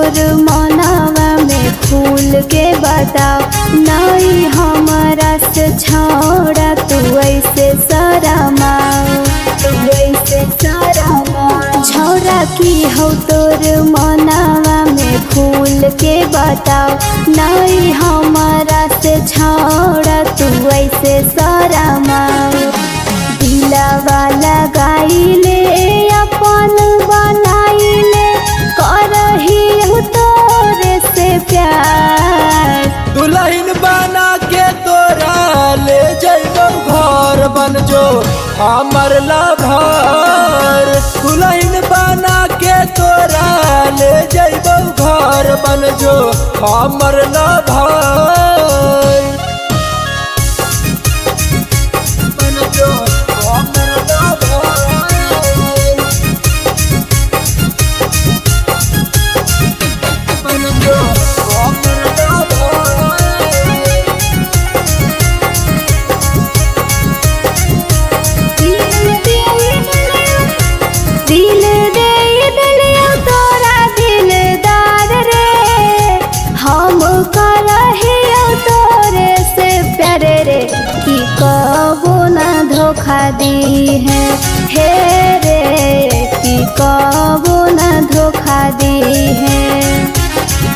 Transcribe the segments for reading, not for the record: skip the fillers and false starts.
तोर मनवा में फूल के बताओ, नहीं हमारा से छोड़ा तू ऐसे शरमाओ, तू ऐसे शरमाओ। छोरा की हो तोर मनवा में फूल के बताओ, नहीं हमारा से छोड़ा तू ऐसे शरमाओ। दिलवा लगाइले अपन बनाइले करही तोरे से प्यार। दुल्हन बना के तोरा ले जइबो घर बन जो हमर लभर। दुल्हन बना के तोरा ले जइबो घर बन जो हमर लभर। बन जो हमर लभर। बन जो हमर लभर। दिल दे दिलिया तोरा दिलदार रे, हम करहियो तोरे से प्यार रे। कि कबो ना धोखा दी है हे रे, कि कबो ना धोखा दी है।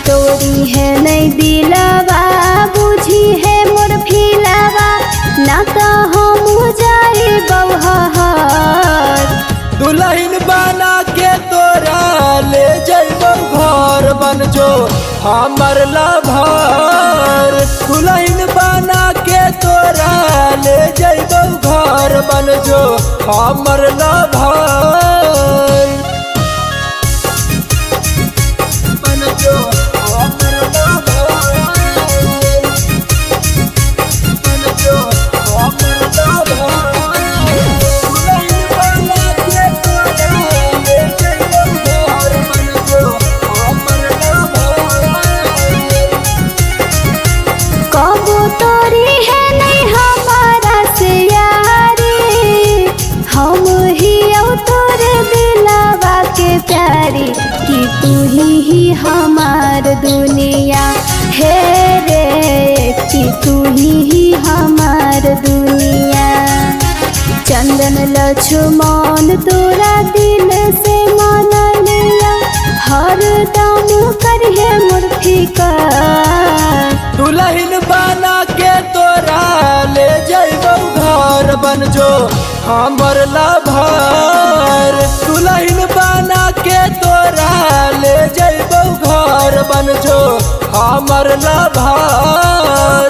तोरी है नहीं दिलवा बुझी है मोर फिलवा, ना तो हम जाई बवहार। दुल्हन बना के तोरा ले जइबो घर बन जो हमर लभर। दुल्हन बना के तोरा ले जइबो घर बन जो हमर लभर। बन जो हमर लभर। बन जो हमर लभर। कबो तोरी है नहीं हमारा से यारी, हम ही तोरे दिलवा के प्यारी। कि तू ही हमार दुनिया है रे, कि तू ही हमार दुनिया। चंदन लक्ष्मण तोरा दिल से मन लिया, हर दम करिए मोर फिकर। दुल्हन बना के तोरा ले जइबो घर बन जो हमर लभर। दुल्हन बना के तोरा ले जइबो घर बन जो हमर लभर।